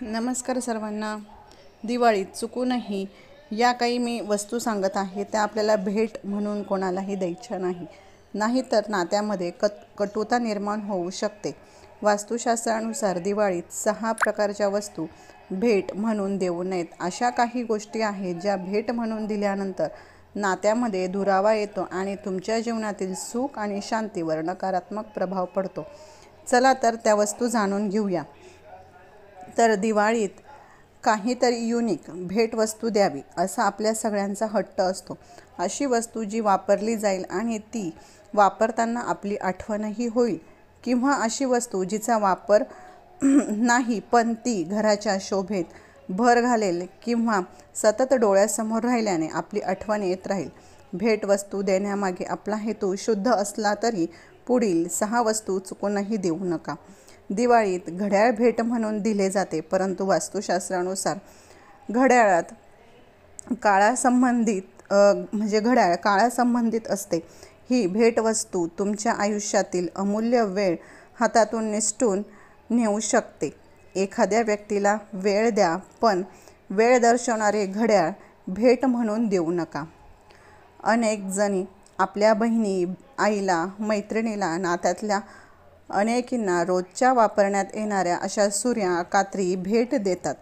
नमस्कार सर्वांना। दिवाळीत चुकूनही या काही मी वस्तू सांगत आहे त्या आपल्याला भेट म्हणून कोणालाही द्यायच्या नाहीतर नात्यामध्ये कटुता निर्माण होऊ शकते। वास्तुशास्त्रानुसार दिवाळीत 6 प्रकारच्या वस्तू भेट म्हणून देऊ नयेत। अशा काही गोष्टी आहेत ज्या भेट म्हणून दिल्यानंतर नात्यामध्ये दुरावा येतो आणि तुमच्या जीवनातील सुख आणि शांतीवर नकारात्मक प्रभाव पडतो। चला तर त्या वस्तू जाणून घेऊया। तर दिवाळीत काहीतरी युनिक भेटवस्तू द्यावी असा आपल्या सगळ्यांचा हट्ट असतो। अशी वस्तू जी वापरली जाईल आणि ती वापरताना आपली आठवणही होईल, किंवा अशी वस्तू जिचा वापर नाही पण ती घराच्या शोभेत भर घालेल किंवा सतत डोळ्यासमोर राहिल्याने आपली आठवण येत राहील। भेटवस्तू देण्यामागे आपला हेतू शुद्ध असला तरी पुढील 6 वस्तू चुकूनही देऊ नका। दिवाळीत घड्याळ भेट म्हणून दिले जाते, परंतु वास्तुशास्त्रानुसार घड्याळात घड्याळ काळासंबंधित असते। ही भेटवस्तू तुमच्या आयुष्यातील अमूल्य वेळ हातातून निसटून नेऊ शकते। एखाद्या व्यक्तीला वेळ द्या, पण वेळ दर्शवणारे घड्याळ भेट म्हणून देऊ नका। अनेक जणी आपल्या बहिणी, आईला, मैत्रिणीला, नात्यातल्या अनेकींना रोजच्या वापरण्यात येणाऱ्या अशा सुऱ्या, कात्री भेट देतात,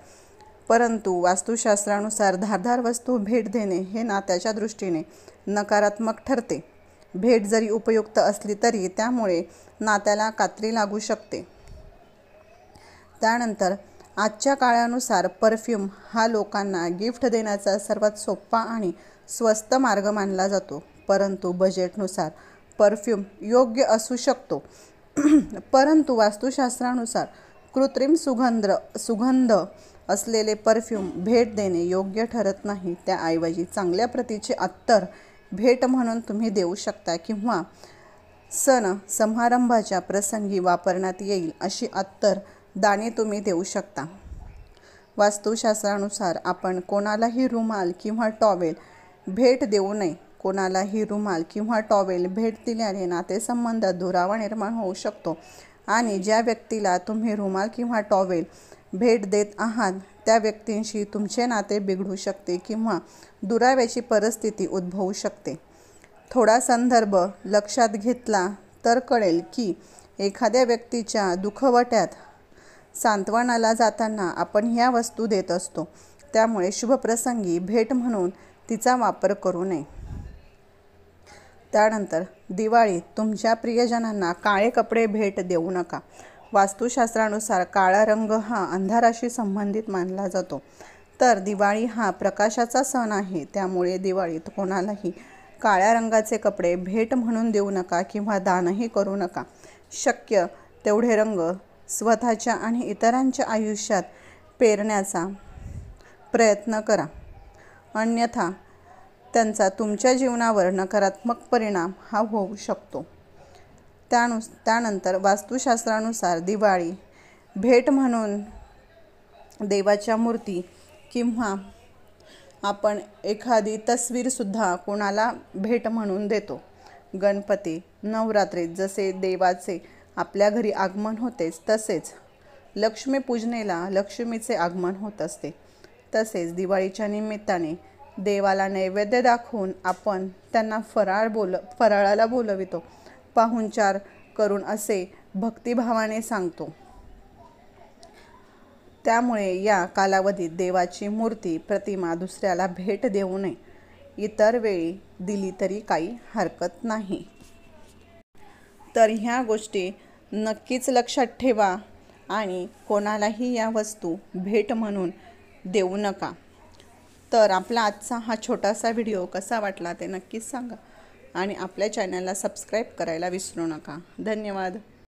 परंतु वास्तुशास्त्रानुसार धारदार वस्तू भेट देणे हे नात्याच्या दृष्टीने नकारात्मक ठरते। भेट जरी उपयुक्त असली तरी त्यामुळे नात्याला कात्री लागू शकते। त्यानंतर आजच्या काळानुसार परफ्यूम हा लोकांना गिफ्ट देण्याचा सर्वात सोपा आणि स्वस्त मार्ग मानला जातो, परंतु बजेटनुसार परफ्यूम योग्य असू शकतो। परंतु वास्तुशास्त्रानुसार कृत्रिम सुगंध असलेले परफ्यूम भेट देणे योग्य ठरत नाही। त्याऐवजी चांगल्या प्रतीचे अत्तर भेट म्हणून तुम्ही देऊ शकता, किंवा सण समारंभाच्या प्रसंगी वापरण्यात येईल अशी अत्तर दाणे तुम्ही देऊ शकता। वास्तुशास्त्रानुसार आपण कोणालाही रुमाल किंवा टॉवेल भेट देऊ नये। कोणालाही रुमाल किंवा टॉवेल भेट दिल्याने नातेसंबंधात दुरावा निर्माण होऊ शकतो आणि ज्या व्यक्तीला तुम्ही रुमाल किंवा टॉवेल भेट देत आहात त्या व्यक्तींशी तुमचे नाते बिघडू शकते किंवा दुराव्याची परिस्थिती उद्भवू शकते। थोडा संदर्भ लक्षात घेतला तर कळेल की एखाद्या व्यक्तीच्या दुखवट्यात सांत्वनाला जाताना आपण ह्या वस्तू देत असतो, त्यामुळे शुभप्रसंगी भेट म्हणून तिचा वापर करू नये। त्यानंतर दिवाळीत तुमच्या प्रियजनांना काळे कपडे भेट देऊ नका। वास्तुशास्त्रानुसार काळा रंग हा अंधाराशी संबंधित मानला जातो, तर दिवाळी हा प्रकाशाचा सण आहे, त्यामुळे दिवाळीत कोणालाही काळ्या रंगाचे कपडे भेट म्हणून देऊ नका किंवा दानही करू नका। शक्य तेवढे रंग स्वतःच्या आणि इतरांच्या आयुष्यात पेरण्याचा प्रयत्न करा, अन्यथा त्यांचा तुमच्या जीवनावर नकारात्मक परिणाम हा होऊ शकतो। त्यानंतर वास्तुशास्त्रानुसार दिवाळी भेट म्हणून देवाच्या मूर्ती किंवा आपण एखादी तस्वीरसुद्धा कोणाला भेट म्हणून देतो। गणपती, नवरात्रीत जसे देवाचे आपल्या घरी आगमन होतेच, तसेच लक्ष्मीपूजनेला लक्ष्मीचे आगमन होत असते। तसेच दिवाळीच्या निमित्ताने देवाला नैवेद्य दाखवून आपण त्यांना फराळाला बोलवितो, पाहुणचार करून असे भक्तिभावाने सांगतो। त्यामुळे या कालावधीत देवाची मूर्ती, प्रतिमा दुसऱ्याला भेट देऊ नये। इतर वेळी दिली तरी काही हरकत नाही। तर ह्या गोष्टी नक्कीच लक्षात ठेवा आणि कोणालाही या वस्तू भेट म्हणून देऊ नका। तर आपला आजचा हा छोटासा व्हिडिओ कसा वाटला ते नक्कीच सांगा आणि आपल्या चॅनलला सबस्क्राईब करायला विसरू नका। धन्यवाद।